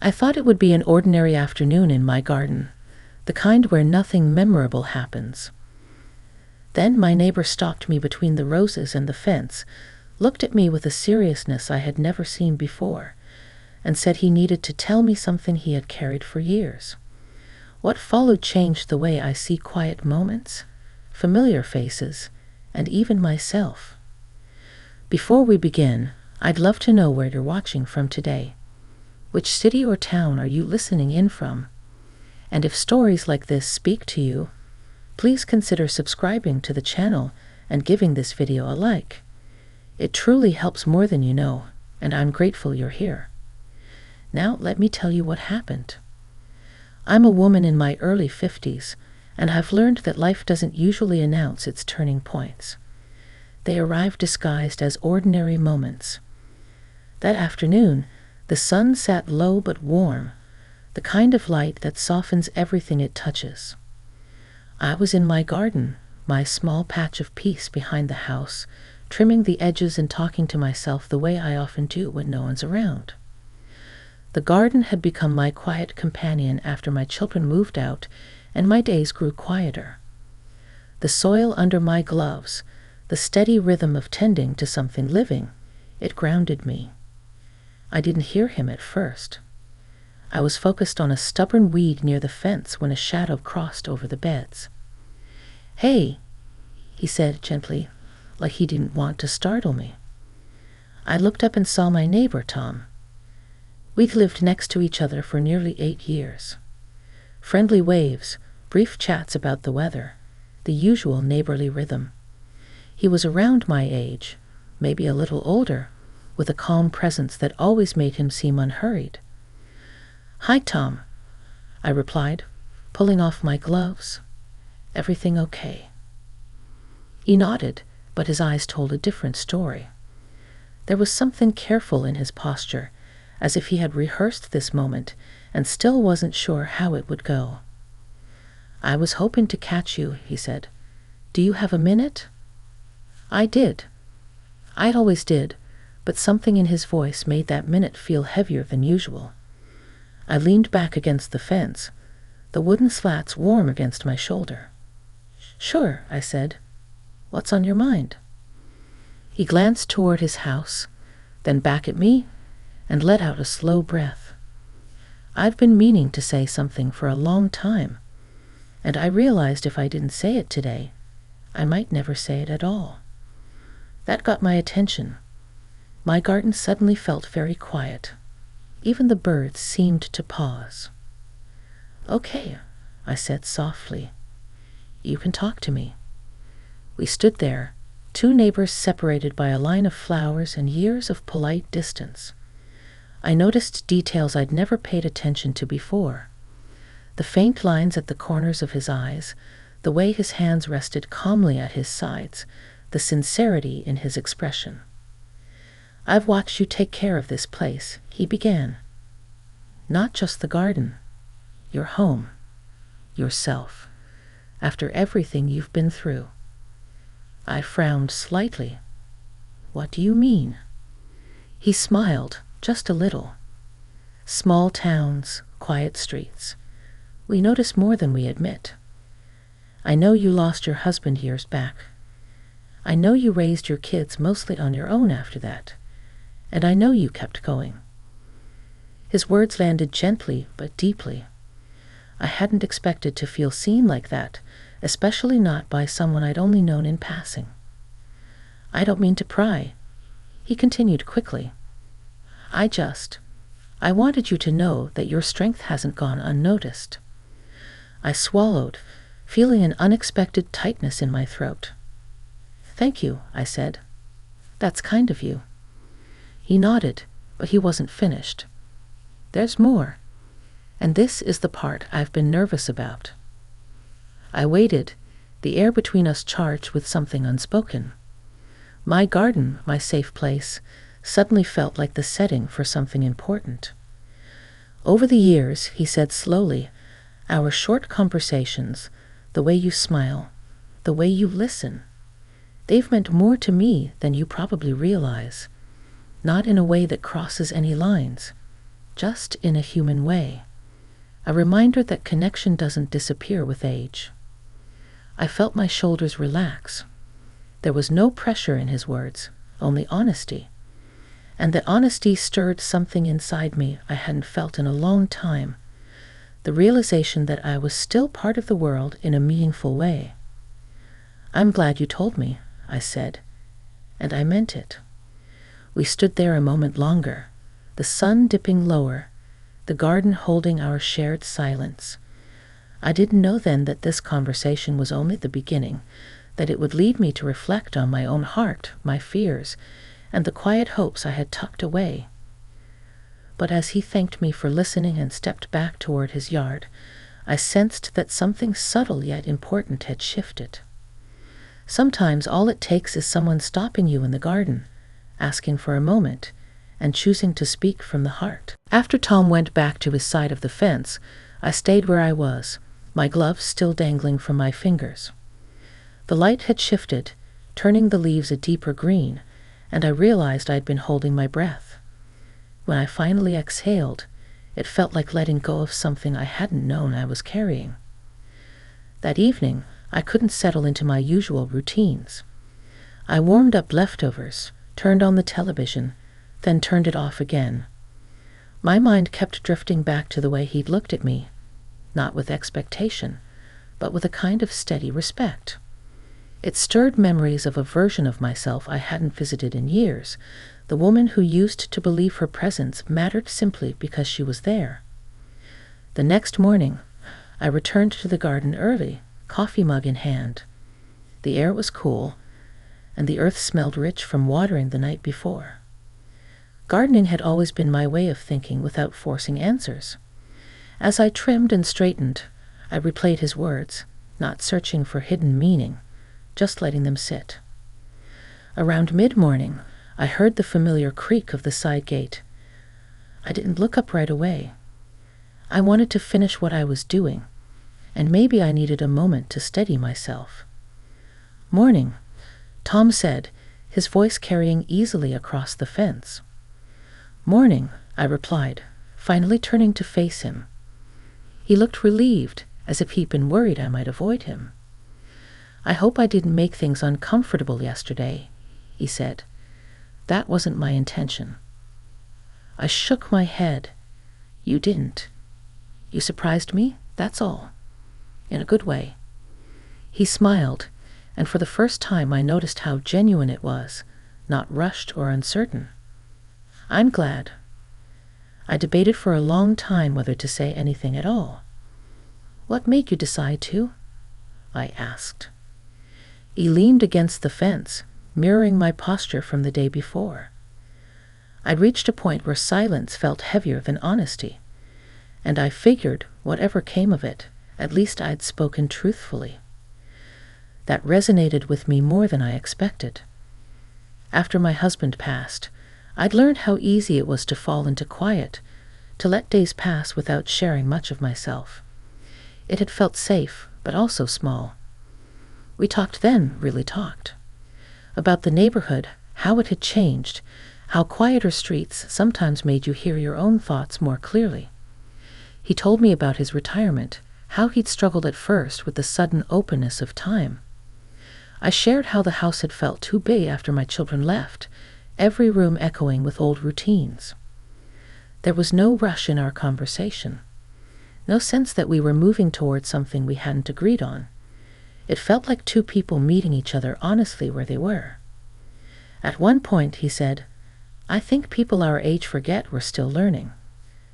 I thought it would be an ordinary afternoon in my garden, the kind where nothing memorable happens. Then my neighbor stopped me between the roses and the fence, looked at me with a seriousness I had never seen before, and said he needed to tell me something he had carried for years. What followed changed the way I see quiet moments, familiar faces, and even myself. Before we begin, I'd love to know where you're watching from today. Which city or town are you listening in from? And if stories like this speak to you, please consider subscribing to the channel and giving this video a like. It truly helps more than you know, and I'm grateful you're here. Now let me tell you what happened. I'm a woman in my early 50s, and I've learned that life doesn't usually announce its turning points. They arrive disguised as ordinary moments. That afternoon, the sun sat low but warm, the kind of light that softens everything it touches. I was in my garden, my small patch of peace behind the house, trimming the edges and talking to myself the way I often do when no one's around. The garden had become my quiet companion after my children moved out and my days grew quieter. The soil under my gloves, the steady rhythm of tending to something living, it grounded me. I didn't hear him at first. I was focused on a stubborn weed near the fence when a shadow crossed over the beds. "Hey," he said gently, like he didn't want to startle me. I looked up and saw my neighbor, Tom. We'd lived next to each other for nearly 8 years. Friendly waves, brief chats about the weather, the usual neighborly rhythm. He was around my age, maybe a little older, with a calm presence that always made him seem unhurried. "Hi, Tom," I replied, pulling off my gloves. "Everything okay?" He nodded, but his eyes told a different story. There was something careful in his posture, as if he had rehearsed this moment and still wasn't sure how it would go. "I was hoping to catch you," he said. "Do you have a minute?" I did. I always did, but something in his voice made that minute feel heavier than usual. I leaned back against the fence, the wooden slats warm against my shoulder. "Sure," I said. "What's on your mind?" He glanced toward his house, then back at me, and let out a slow breath. I'd been meaning to say something for a long time, and I realized if I didn't say it today, I might never say it at all. That got my attention. My garden suddenly felt very quiet. Even the birds seemed to pause. "Okay," I said softly. "You can talk to me." We stood there, 2 neighbors separated by a line of flowers and years of polite distance. I noticed details I'd never paid attention to before. The faint lines at the corners of his eyes, the way his hands rested calmly at his sides, the sincerity in his expression. "I've watched you take care of this place," he began. "Not just the garden, your home, yourself, after everything you've been through." I frowned slightly. "What do you mean?" He smiled, just a little. "Small towns, quiet streets. We notice more than we admit. I know you lost your husband years back. I know you raised your kids mostly on your own after that. And I know you kept going." His words landed gently but deeply. I hadn't expected to feel seen like that, especially not by someone I'd only known in passing. "I don't mean to pry," he continued quickly. I wanted you to know that your strength hasn't gone unnoticed." I swallowed, feeling an unexpected tightness in my throat. "Thank you," I said. "That's kind of you." He nodded, but he wasn't finished. "There's more. And this is the part I've been nervous about." I waited, the air between us charged with something unspoken. My garden, my safe place, suddenly felt like the setting for something important. "Over the years," he said slowly, "our short conversations, the way you smile, the way you listen, they've meant more to me than you probably realize. Not in a way that crosses any lines, just in a human way, a reminder that connection doesn't disappear with age. I felt my shoulders relax. There was no pressure in his words, only honesty. And that honesty stirred something inside me I hadn't felt in a long time, the realization that I was still part of the world in a meaningful way. "I'm glad you told me," I said, and I meant it. We stood there a moment longer, the sun dipping lower, the garden holding our shared silence. I didn't know then that this conversation was only the beginning, that it would lead me to reflect on my own heart, my fears, and the quiet hopes I had tucked away. But as he thanked me for listening and stepped back toward his yard, I sensed that something subtle yet important had shifted. Sometimes all it takes is someone stopping you in the garden, asking for a moment, and choosing to speak from the heart. After Tom went back to his side of the fence, I stayed where I was, my gloves still dangling from my fingers. The light had shifted, turning the leaves a deeper green, and I realized I'd been holding my breath. When I finally exhaled, it felt like letting go of something I hadn't known I was carrying. That evening, I couldn't settle into my usual routines. I warmed up leftovers, turned on the television, then turned it off again. My mind kept drifting back to the way he'd looked at me, not with expectation, but with a kind of steady respect. It stirred memories of a version of myself I hadn't visited in years, the woman who used to believe her presence mattered simply because she was there. The next morning, I returned to the garden early, coffee mug in hand. The air was cool, and the earth smelled rich from watering the night before. Gardening had always been my way of thinking without forcing answers. As I trimmed and straightened, I replayed his words, not searching for hidden meaning, just letting them sit. Around mid-morning, I heard the familiar creak of the side gate. I didn't look up right away. I wanted to finish what I was doing, and maybe I needed a moment to steady myself. "Morning," Tom said, his voice carrying easily across the fence. "Morning," I replied, finally turning to face him. He looked relieved, as if he'd been worried I might avoid him. "I hope I didn't make things uncomfortable yesterday," he said. "That wasn't my intention." I shook my head. "You didn't. You surprised me, that's all. In a good way." He smiled, and for the first time I noticed how genuine it was, not rushed or uncertain. "I'm glad." I debated for a long time whether to say anything at all. "What made you decide to?" I asked. He leaned against the fence, mirroring my posture from the day before. I'd reached a point where silence felt heavier than honesty, and I figured, whatever came of it, at least I'd spoken truthfully. That resonated with me more than I expected. After my husband passed, I'd learned how easy it was to fall into quiet, to let days pass without sharing much of myself. It had felt safe, but also small. We talked then, really talked. About the neighborhood, how it had changed, how quieter streets sometimes made you hear your own thoughts more clearly. He told me about his retirement, how he'd struggled at first with the sudden openness of time. I shared how the house had felt too big after my children left, every room echoing with old routines. There was no rush in our conversation, no sense that we were moving toward something we hadn't agreed on. It felt like two people meeting each other honestly where they were. At one point, he said, "I think people our age forget we're still learning,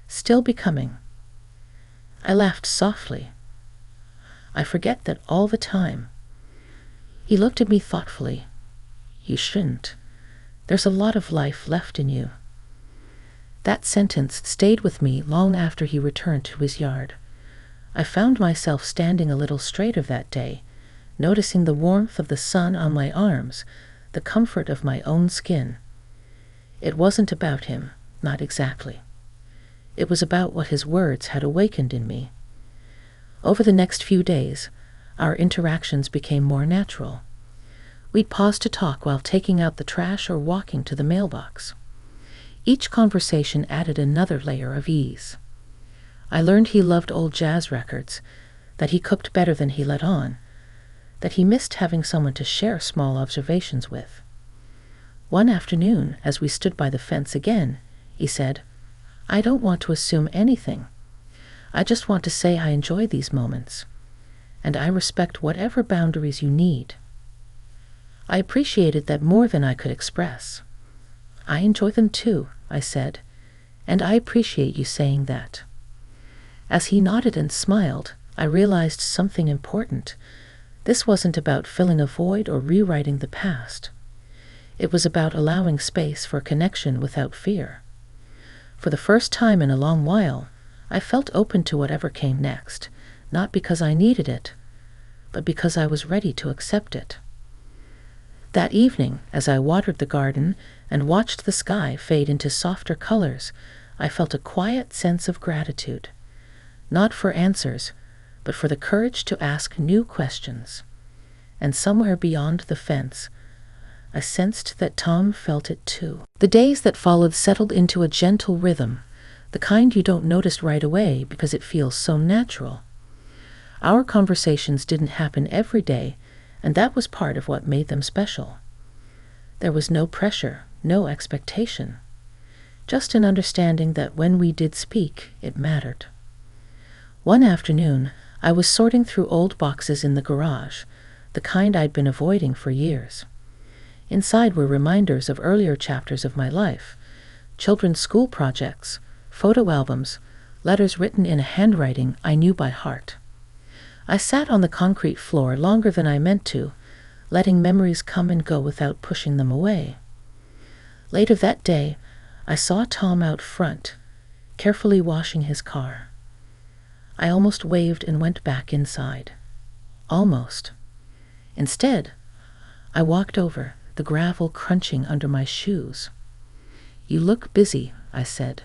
still becoming." I laughed softly. "I forget that all the time." He looked at me thoughtfully. "You shouldn't. There's a lot of life left in you." That sentence stayed with me long after he returned to his yard. I found myself standing a little straighter that day, noticing the warmth of the sun on my arms, the comfort of my own skin. It wasn't about him, not exactly. It was about what his words had awakened in me. Over the next few days, our interactions became more natural. We'd pause to talk while taking out the trash or walking to the mailbox. Each conversation added another layer of ease. I learned he loved old jazz records, that he cooked better than he let on, that he missed having someone to share small observations with. One afternoon, as we stood by the fence again, he said, "I don't want to assume anything. I just want to say I enjoy these moments, and I respect whatever boundaries you need." I appreciated that more than I could express. "I enjoy them too," I said, "and I appreciate you saying that." As he nodded and smiled, I realized something important. This wasn't about filling a void or rewriting the past. It was about allowing space for connection without fear. For the first time in a long while, I felt open to whatever came next, not because I needed it, but because I was ready to accept it. That evening, as I watered the garden and watched the sky fade into softer colors, I felt a quiet sense of gratitude, not for answers, but for the courage to ask new questions. And somewhere beyond the fence, I sensed that Tom felt it too. The days that followed settled into a gentle rhythm, the kind you don't notice right away because it feels so natural. Our conversations didn't happen every day, and that was part of what made them special. There was no pressure, no expectation, just an understanding that when we did speak, it mattered. One afternoon, I was sorting through old boxes in the garage, the kind I'd been avoiding for years. Inside were reminders of earlier chapters of my life, children's school projects, photo albums, letters written in a handwriting I knew by heart. I sat on the concrete floor longer than I meant to, letting memories come and go without pushing them away. Later that day, I saw Tom out front, carefully washing his car. I almost waved and went back inside. Almost. Instead, I walked over, the gravel crunching under my shoes. "You look busy," I said.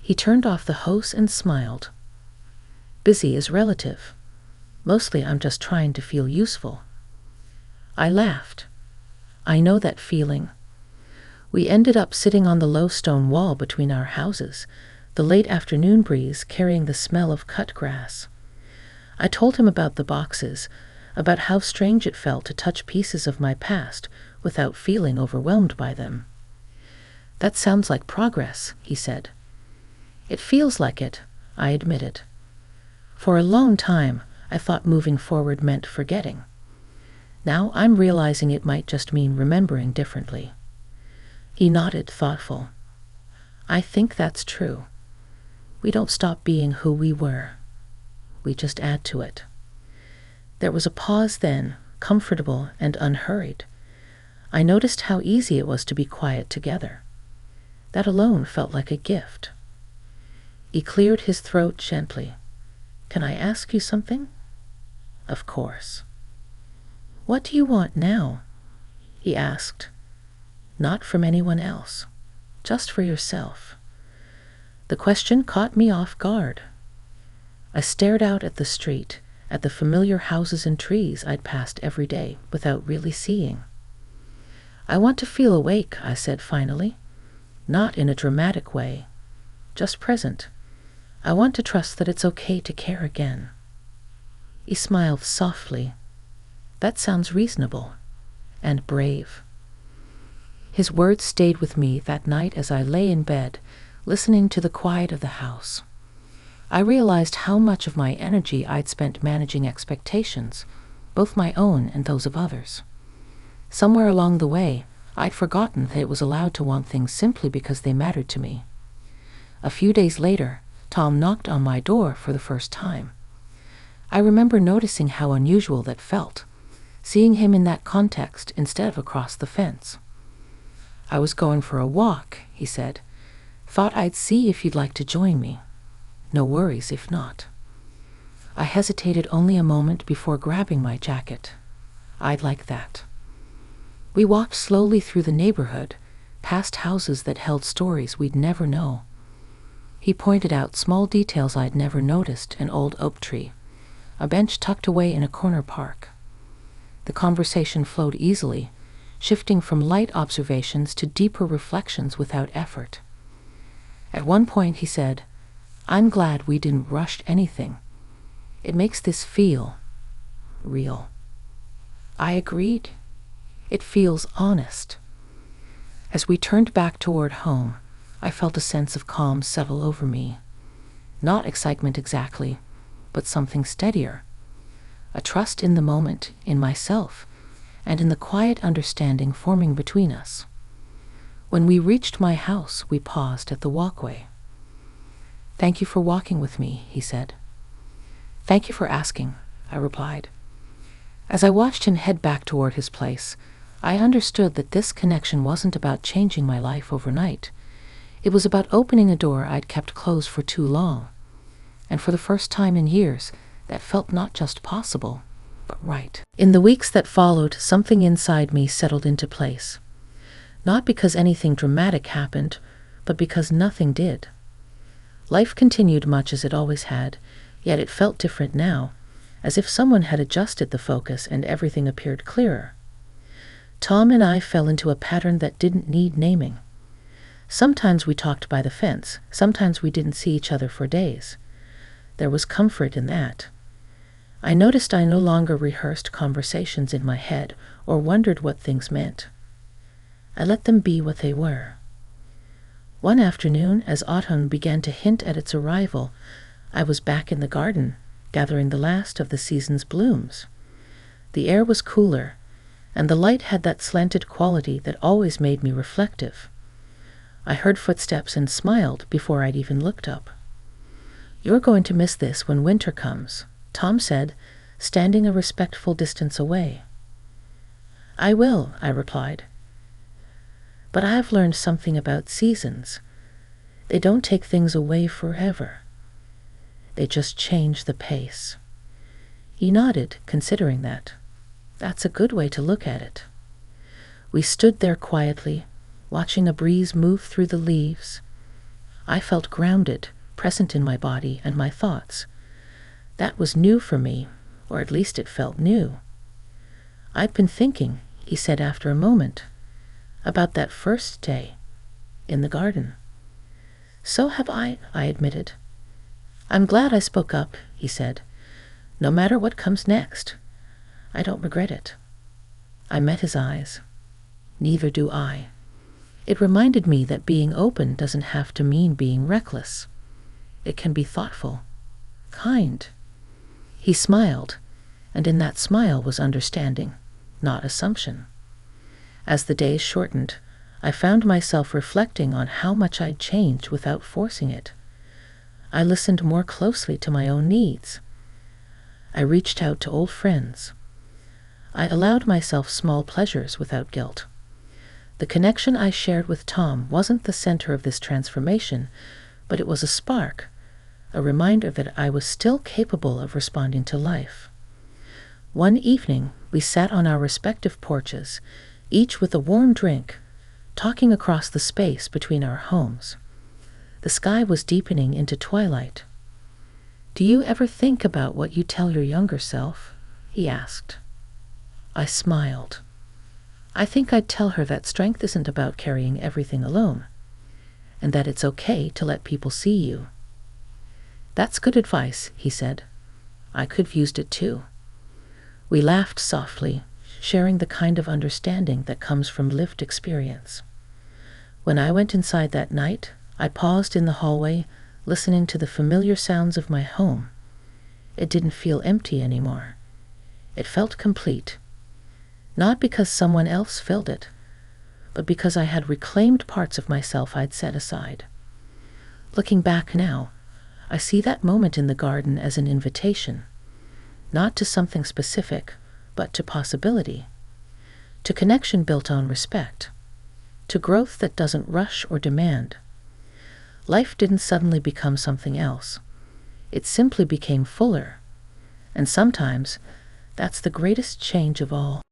He turned off the hose and smiled. "Busy is relative. Mostly I'm just trying to feel useful." I laughed. I know that feeling. We ended up sitting on the low stone wall between our houses, the late afternoon breeze carrying the smell of cut grass. I told him about the boxes, about how strange it felt to touch pieces of my past without feeling overwhelmed by them. "That sounds like progress," he said. "It feels like it," I admitted. For a long time, I thought moving forward meant forgetting. Now I'm realizing it might just mean remembering differently. He nodded, thoughtful. "I think that's true. We don't stop being who we were. We just add to it." There was a pause then, comfortable and unhurried. I noticed how easy it was to be quiet together. That alone felt like a gift. He cleared his throat gently. "Can I ask you something?" "Of course." "What do you want now?" he asked. "Not from anyone else, just for yourself." The question caught me off guard. I stared out at the street, at the familiar houses and trees I'd passed every day without really seeing. "I want to feel awake," I said finally. "Not in a dramatic way, just present. I want to trust that it's okay to care again." He smiled softly. "That sounds reasonable and brave." His words stayed with me that night as I lay in bed, listening to the quiet of the house. I realized how much of my energy I'd spent managing expectations, both my own and those of others. Somewhere along the way, I'd forgotten that it was allowed to want things simply because they mattered to me. A few days later, Tom knocked on my door for the first time. I remember noticing how unusual that felt, seeing him in that context instead of across the fence. "I was going for a walk," he said. "Thought I'd see if you'd like to join me. No worries if not." I hesitated only a moment before grabbing my jacket. "I'd like that." We walked slowly through the neighborhood, past houses that held stories we'd never know. He pointed out small details I'd never noticed: an old oak tree, a bench tucked away in a corner park. The conversation flowed easily, shifting from light observations to deeper reflections without effort. At one point he said, "I'm glad we didn't rush anything. It makes this feel real." I agreed. It feels honest. As we turned back toward home, I felt a sense of calm settle over me. Not excitement exactly, but something steadier. A trust in the moment, in myself, and in the quiet understanding forming between us. When we reached my house, we paused at the walkway. "Thank you for walking with me," he said. "Thank you for asking," I replied. As I watched him head back toward his place, I understood that this connection wasn't about changing my life overnight. It was about opening a door I'd kept closed for too long. And for the first time in years, that felt not just possible, but right. In the weeks that followed, something inside me settled into place. Not because anything dramatic happened, but because nothing did. Life continued much as it always had, yet it felt different now, as if someone had adjusted the focus and everything appeared clearer. Tom and I fell into a pattern that didn't need naming. Sometimes we talked by the fence, sometimes we didn't see each other for days. There was comfort in that. I noticed I no longer rehearsed conversations in my head or wondered what things meant. I let them be what they were. One afternoon, as autumn began to hint at its arrival, I was back in the garden, gathering the last of the season's blooms. The air was cooler, and the light had that slanted quality that always made me reflective. I heard footsteps and smiled before I'd even looked up. "You're going to miss this when winter comes," Tom said, standing a respectful distance away. "I will," I replied. "But I've learned something about seasons. They don't take things away forever. They just change the pace." He nodded, considering that. That's a good way to look at it. We stood there quietly, watching a breeze move through the leaves. I felt grounded, present in my body and my thoughts. That was new for me, or at least it felt new. "I've been thinking," he said after a moment, "about that first day in the garden." "So have I admitted. "I'm glad I spoke up," he said. "No matter what comes next, I don't regret it." I met his eyes. Neither do I. It reminded me that being open doesn't have to mean being reckless. It can be thoughtful, kind. He smiled, and in that smile was understanding, not assumption. As the days shortened, I found myself reflecting on how much I'd changed without forcing it. I listened more closely to my own needs. I reached out to old friends. I allowed myself small pleasures without guilt. The connection I shared with Tom wasn't the center of this transformation, but it was a spark, a reminder that I was still capable of responding to life. One evening, we sat on our respective porches, each with a warm drink, talking across the space between our homes. The sky was deepening into twilight. "Do you ever think about what you tell your younger self?" he asked. I smiled. I think I'd tell her that strength isn't about carrying everything alone, and that it's okay to let people see you. "That's good advice," he said. I could have used it too. We laughed softly, sharing the kind of understanding that comes from lived experience. When I went inside that night, I paused in the hallway, listening to the familiar sounds of my home. It didn't feel empty anymore. It felt complete. Not because someone else filled it, but because I had reclaimed parts of myself I'd set aside. Looking back now, I see that moment in the garden as an invitation, not to something specific, but to possibility, to connection built on respect, to growth that doesn't rush or demand. Life didn't suddenly become something else. It simply became fuller. And sometimes, that's the greatest change of all.